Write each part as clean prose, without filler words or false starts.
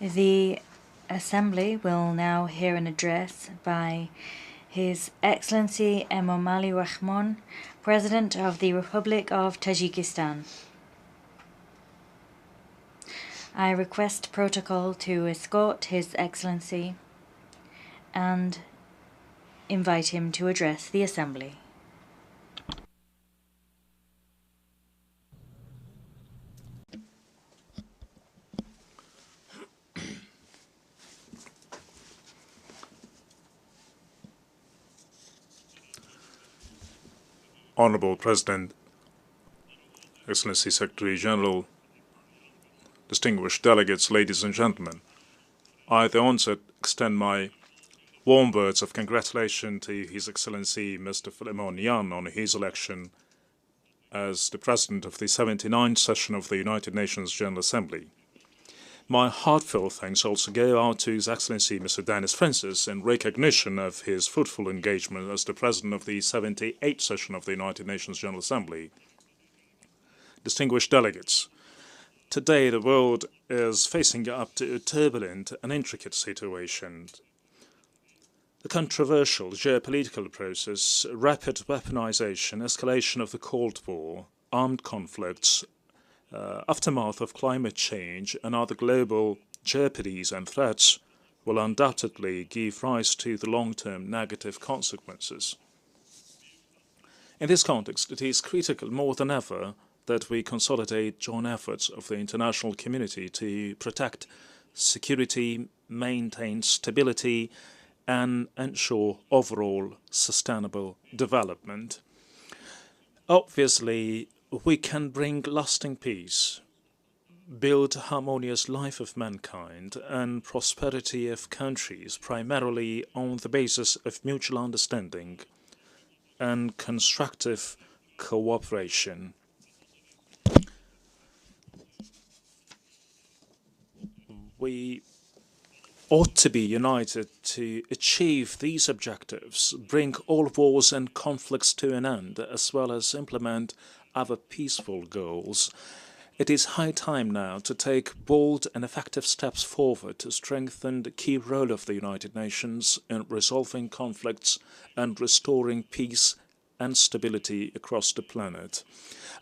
The Assembly will now hear an address by His Excellency Emomali Rahmon, President of the Republic of Tajikistan. I request protocol to escort His Excellency and invite him to address the Assembly. Honorable President, Excellency Secretary General, distinguished delegates, ladies and gentlemen, I at the onset extend my warm words of congratulation to His Excellency Mr. Rahmon on his election as the President of the 79th session of the United Nations General Assembly. My heartfelt thanks also go out to His Excellency Mr. Dennis Francis in recognition of his fruitful engagement as the President of the 78th session of the United Nations General Assembly. Distinguished delegates, today the world is facing up to a turbulent and intricate situation. The controversial geopolitical process, rapid weaponization, escalation of the Cold War, armed conflicts, aftermath of climate change and other global jeopardies and threats will undoubtedly give rise to the long-term negative consequences. In this context, it is critical more than ever that we consolidate joint efforts of the international community to protect security, maintain stability, and ensure overall sustainable development. Obviously, we can bring lasting peace, build a harmonious life of mankind and prosperity of countries primarily on the basis of mutual understanding and constructive cooperation. We ought to be united to achieve these objectives, bring all wars and conflicts to an end, as well as implement other peaceful goals. It is high time now to take bold and effective steps forward to strengthen the key role of the United Nations in resolving conflicts and restoring peace and stability across the planet.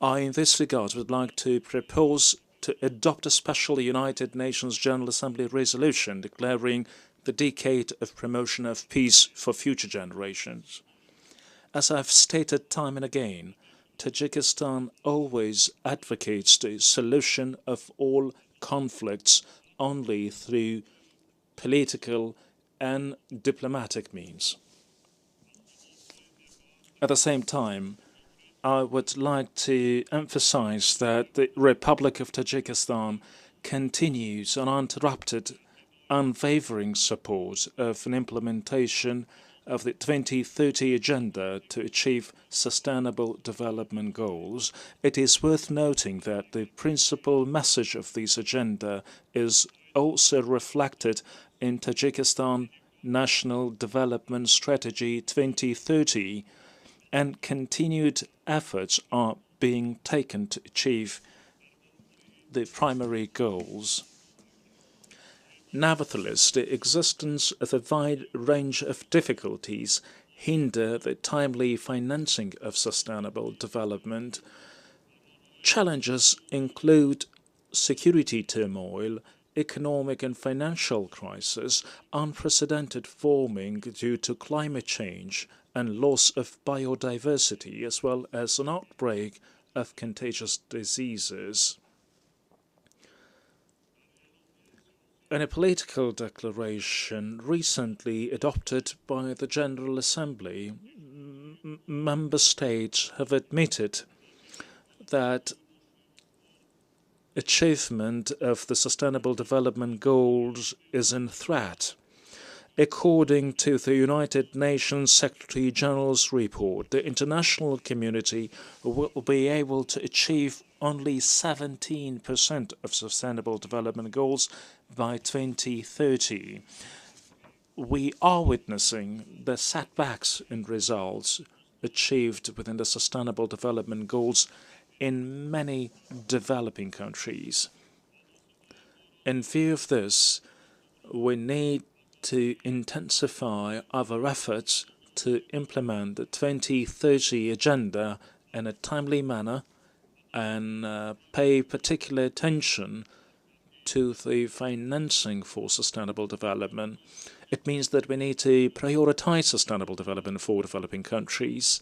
I, in this regard, would like to propose to adopt a special United Nations General Assembly resolution declaring the decade of promotion of peace for future generations. As I've stated time and again, Tajikistan always advocates the solution of all conflicts only through political and diplomatic means. At the same time, I would like to emphasize that the Republic of Tajikistan continues uninterrupted, unwavering support of an implementation of the 2030 Agenda to achieve Sustainable Development Goals. It is worth noting that the principal message of this agenda is also reflected in Tajikistan National Development Strategy 2030, and continued efforts are being taken to achieve the primary goals. Nevertheless, the existence of a wide range of difficulties hinder the timely financing of sustainable development. Challenges include security turmoil, economic and financial crisis, unprecedented warming due to climate change, and loss of biodiversity, as well as an outbreak of contagious diseases. In a political declaration recently adopted by the General Assembly, member states have admitted that achievement of the Sustainable Development Goals is in threat. According to the United Nations Secretary General's report, the international community will be able to achieve only 17% of Sustainable Development Goals by 2030. We are witnessing the setbacks in results achieved within the Sustainable Development Goals in many developing countries. In view of this, we need to intensify our efforts to implement the 2030 agenda in a timely manner and pay particular attention to the financing for sustainable development. It means that we need to prioritize sustainable development for developing countries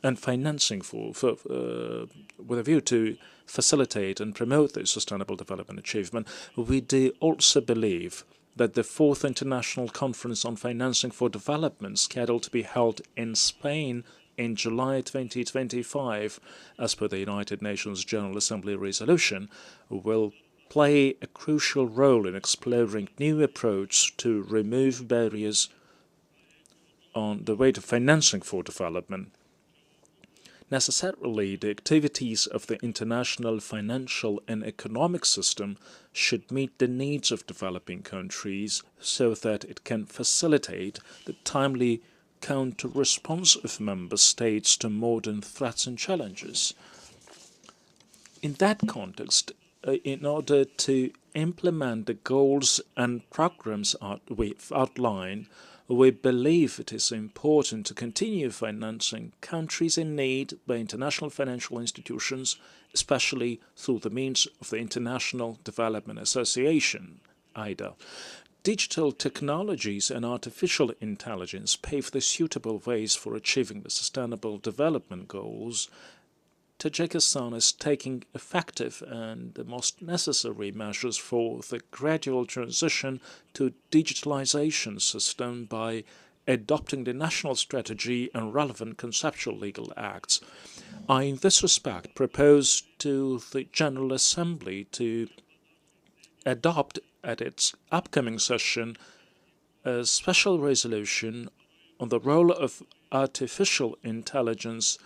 and financing with a view to facilitate and promote this sustainable development achievement. We do also believe that the fourth International Conference on Financing for Development, scheduled to be held in Spain in July 2025, as per the United Nations General Assembly resolution, will play a crucial role in exploring new approaches to remove barriers on the way to financing for development. Necessarily, the activities of the international financial and economic system should meet the needs of developing countries so that it can facilitate the timely counter-response of member states to modern threats and challenges. In that context, in order to implement the goals and programs we've outlined, we believe it is important to continue financing countries in need by international financial institutions, especially through the means of the International Development Association, IDA. Digital technologies and artificial intelligence pave the suitable ways for achieving the Sustainable Development Goals. Tajikistan is taking effective and the most necessary measures for the gradual transition to digitalization system by adopting the national strategy and relevant conceptual legal acts. I, in this respect, propose to the General Assembly to adopt at its upcoming session a special resolution on the role of artificial intelligence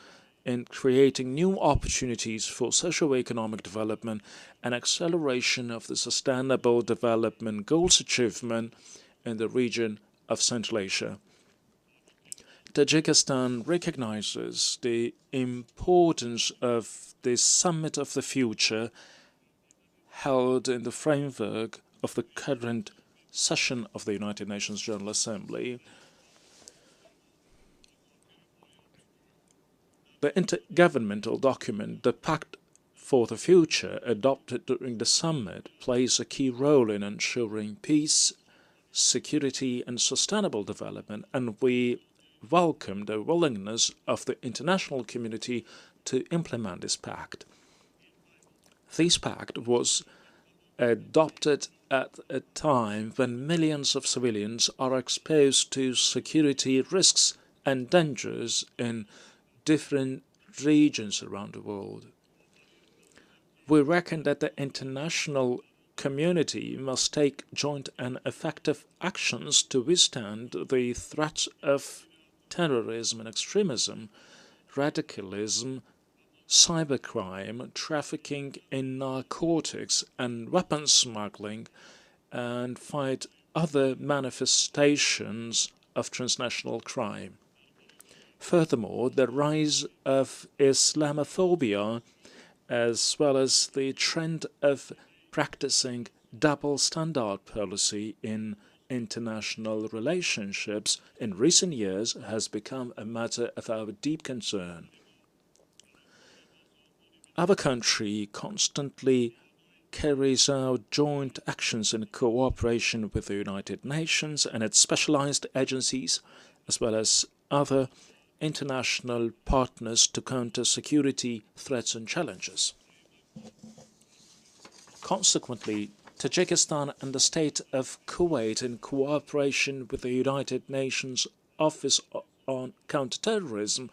in creating new opportunities for socio-economic development and acceleration of the Sustainable Development Goals achievement in the region of Central Asia. Tajikistan recognizes the importance of the Summit of the Future held in the framework of the current session of the United Nations General Assembly. The intergovernmental document, the Pact for the Future, adopted during the summit, plays a key role in ensuring peace, security and sustainable development, and we welcome the willingness of the international community to implement this pact. This pact was adopted at a time when millions of civilians are exposed to security risks and dangers in different regions around the world. We reckon that the international community must take joint and effective actions to withstand the threats of terrorism and extremism, radicalism, cybercrime, trafficking in narcotics and weapons smuggling, and fight other manifestations of transnational crime. Furthermore, the rise of Islamophobia, as well as the trend of practicing double standard policy in international relationships in recent years, has become a matter of our deep concern. Our country constantly carries out joint actions in cooperation with the United Nations and its specialized agencies, as well as other international partners to counter security threats and challenges. Consequently, Tajikistan and the state of Kuwait, in cooperation with the United Nations Office on Counterterrorism,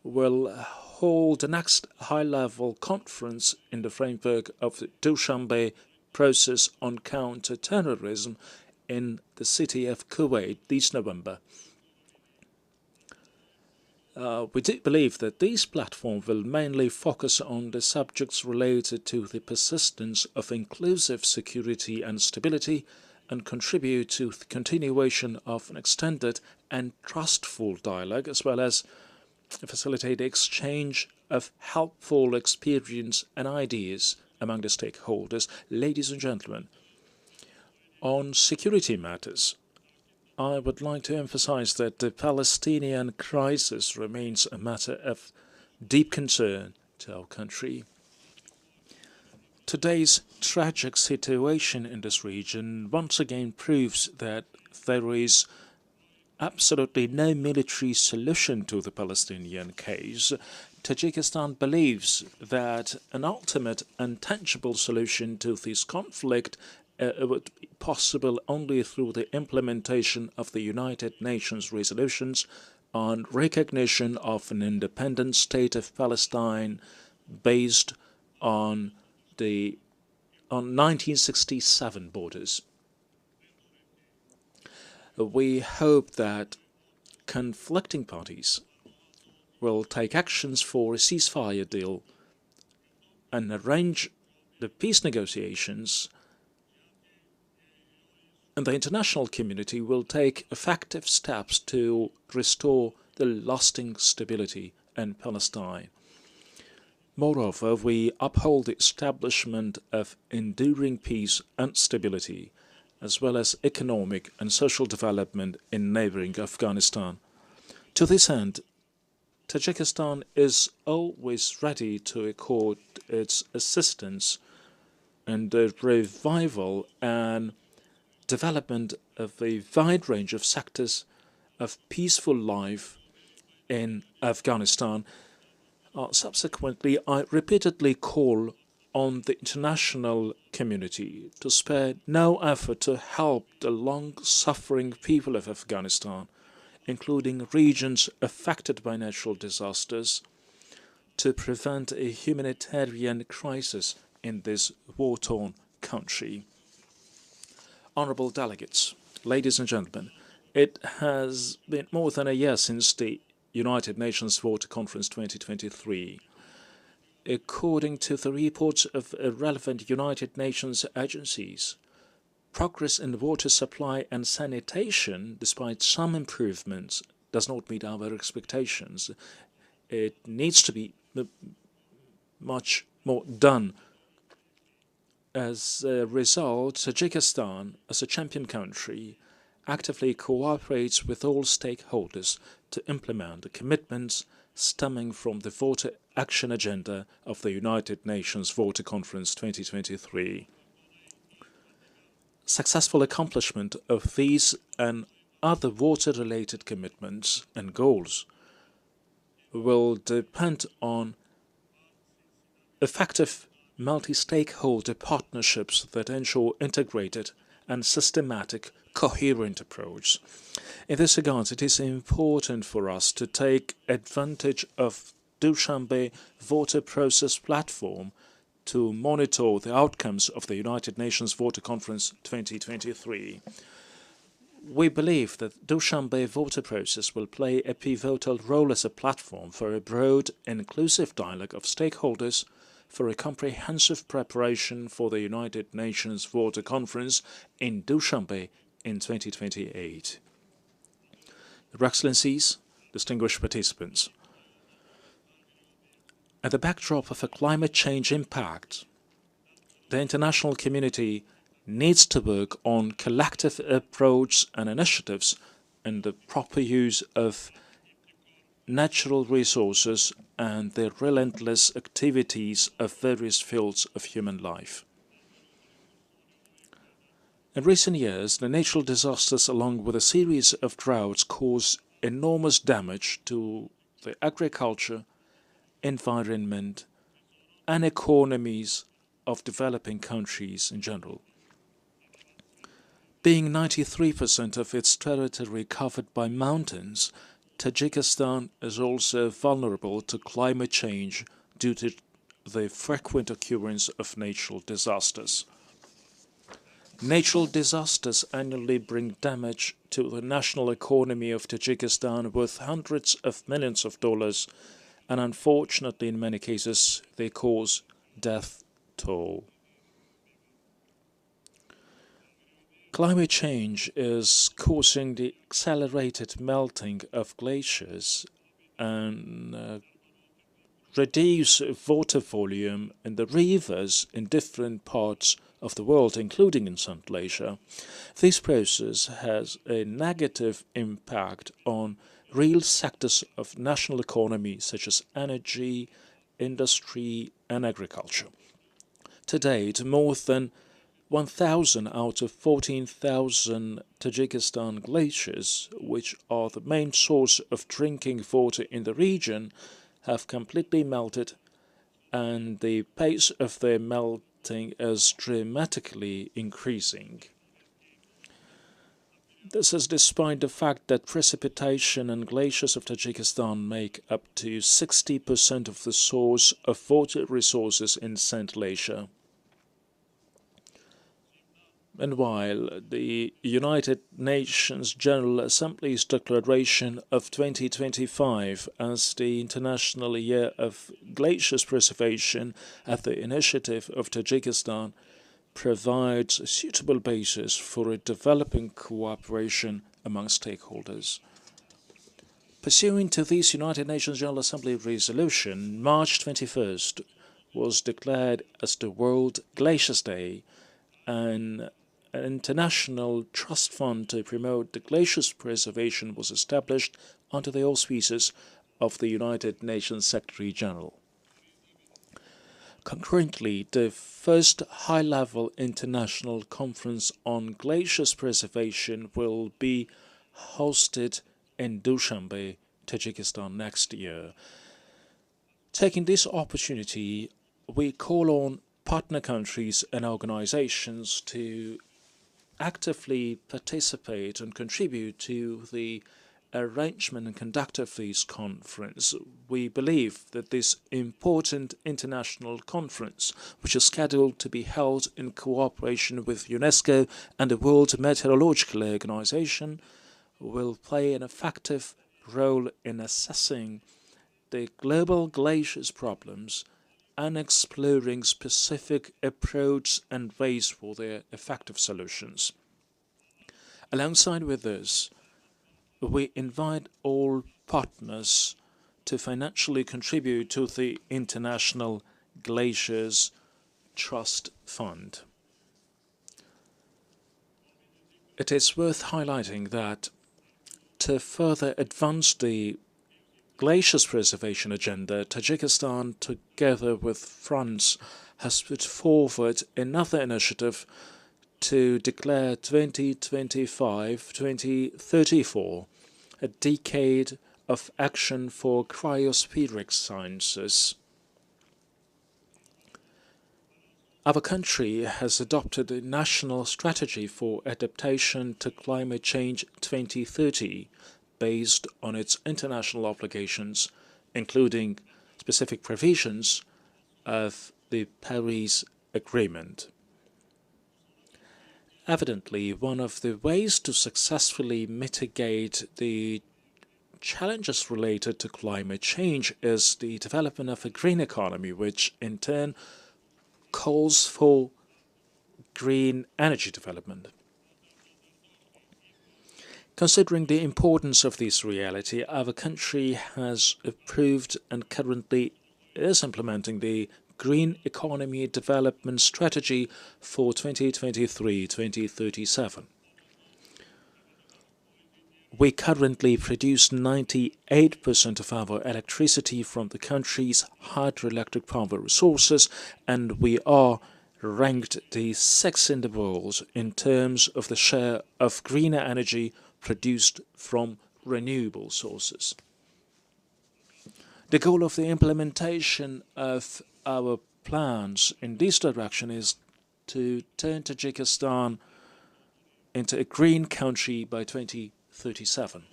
will hold the next high-level conference in the framework of the Dushanbe process on counter-terrorism in the city of Kuwait this November. We do believe that this platform will mainly focus on the subjects related to the persistence of inclusive security and stability and contribute to the continuation of an extended and trustful dialogue, as well as facilitate the exchange of helpful experience and ideas among the stakeholders. Ladies and gentlemen, On security matters, I would like to emphasize that the Palestinian crisis remains a matter of deep concern to our country. Today's tragic situation in this region once again proves that there is absolutely no military solution to the Palestinian case. Tajikistan believes that an ultimate and tangible solution to this conflict would be possible only through the implementation of the United Nations resolutions on recognition of an independent state of Palestine based on 1967 borders. We hope that conflicting parties will take actions for a ceasefire deal and arrange the peace negotiations, and the international community will take effective steps to restore the lasting stability in Palestine. Moreover, we uphold the establishment of enduring peace and stability, as well as economic and social development in neighboring Afghanistan. To this end, Tajikistan is always ready to accord its assistance in the revival and development of a wide range of sectors of peaceful life in Afghanistan. Subsequently, I repeatedly call on the international community to spare no effort to help the long-suffering people of Afghanistan, including regions affected by natural disasters, to prevent a humanitarian crisis in this war-torn country. Honourable delegates, ladies and gentlemen, it has been more than a year since the United Nations Water Conference 2023. According to the reports of relevant United Nations agencies, progress in water supply and sanitation, despite some improvements, does not meet our expectations. It needs to be much more done. As a result, Tajikistan, as a champion country, actively cooperates with all stakeholders to implement the commitments stemming from the Water Action Agenda of the United Nations Water Conference 2023. Successful accomplishment of these and other water-related commitments and goals will depend on effective multi-stakeholder partnerships that ensure integrated and systematic coherent approach. In this regard, it is important for us to take advantage of Dushanbe Water Process Platform to monitor the outcomes of the United Nations Water Conference 2023. We believe that Dushanbe Water Process will play a pivotal role as a platform for a broad, inclusive dialogue of stakeholders for a comprehensive preparation for the United Nations Water Conference in Dushanbe in 2028. Your Excellencies, distinguished participants, at the backdrop of a climate change impact, the international community needs to work on collective approach and initiatives and the proper use of natural resources and the relentless activities of various fields of human life. In recent years, the natural disasters along with a series of droughts caused enormous damage to the agriculture, environment, and economies of developing countries in general. Being 93% of its territory covered by mountains, Tajikistan is also vulnerable to climate change due to the frequent occurrence of natural disasters. Natural disasters annually bring damage to the national economy of Tajikistan worth hundreds of millions of dollars, and unfortunately in many cases they cause death toll. Climate change is causing the accelerated melting of glaciers and reduce water volume in the rivers in different parts of the world, including in Central Asia, this process has a negative impact on real sectors of national economy such as energy, industry and agriculture. To date, more than 1,000 out of 14,000 Tajikistan glaciers, which are the main source of drinking water in the region, have completely melted, and the pace of their melting is dramatically increasing. This is despite the fact that precipitation and glaciers of Tajikistan make up to 60% of the source of water resources in Central Asia. And while the United Nations General Assembly's declaration of 2025 as the International Year of Glaciers Preservation at the initiative of Tajikistan provides a suitable basis for a developing cooperation among stakeholders. Pursuant to this United Nations General Assembly resolution, March 21st was declared as the World Glaciers Day, and an international trust fund to promote the glaciers preservation was established under the auspices of the United Nations Secretary-General. Concurrently, the first high-level international conference on glaciers preservation will be hosted in Dushanbe, Tajikistan next year. Taking this opportunity, we call on partner countries and organizations to actively participate and contribute to the arrangement and conduct of this conference. We believe that this important international conference, which is scheduled to be held in cooperation with UNESCO and the World Meteorological Organization, will play an effective role in assessing the global glaciers problems and exploring specific approaches and ways for their effective solutions. Alongside with this, we invite all partners to financially contribute to the International Glaciers Trust Fund. It is worth highlighting that to further advance the glaciers preservation agenda, Tajikistan, together with France, has put forward another initiative to declare 2025-2034 a decade of action for cryospheric sciences. Our country has adopted a national strategy for adaptation to climate change 2030 based on its international obligations, including specific provisions of the Paris Agreement. Evidently, one of the ways to successfully mitigate the challenges related to climate change is the development of a green economy, which in turn calls for green energy development. Considering the importance of this reality, our country has approved and currently is implementing the Green Economy Development Strategy for 2023-2037. We currently produce 98% of our electricity from the country's hydroelectric power resources, and we are ranked the 6th in the world in terms of the share of greener energy produced from renewable sources. The goal of the implementation of our plans in this direction is to turn Tajikistan into a green country by 2037.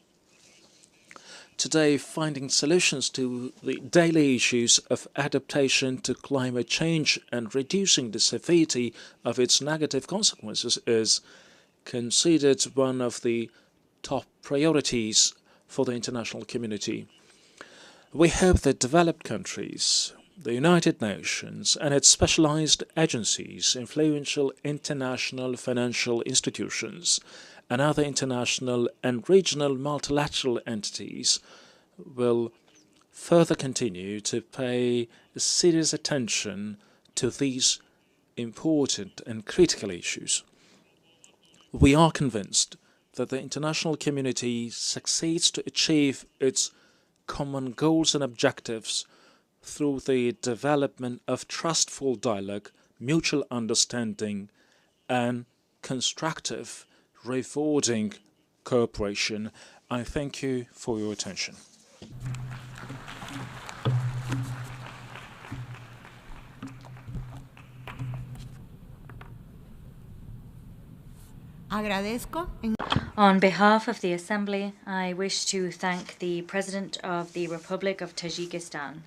Today, finding solutions to the daily issues of adaptation to climate change and reducing the severity of its negative consequences is considered one of the top priorities for the international community. We hope that developed countries, the United Nations and its specialized agencies, influential international financial institutions, and other international and regional multilateral entities will further continue to pay serious attention to these important and critical issues. We are convinced that the international community succeeds to achieve its common goals and objectives through the development of trustful dialogue, mutual understanding, and constructive, rewarding cooperation. I thank you for your attention. On behalf of the Assembly, I wish to thank the President of the Republic of Tajikistan.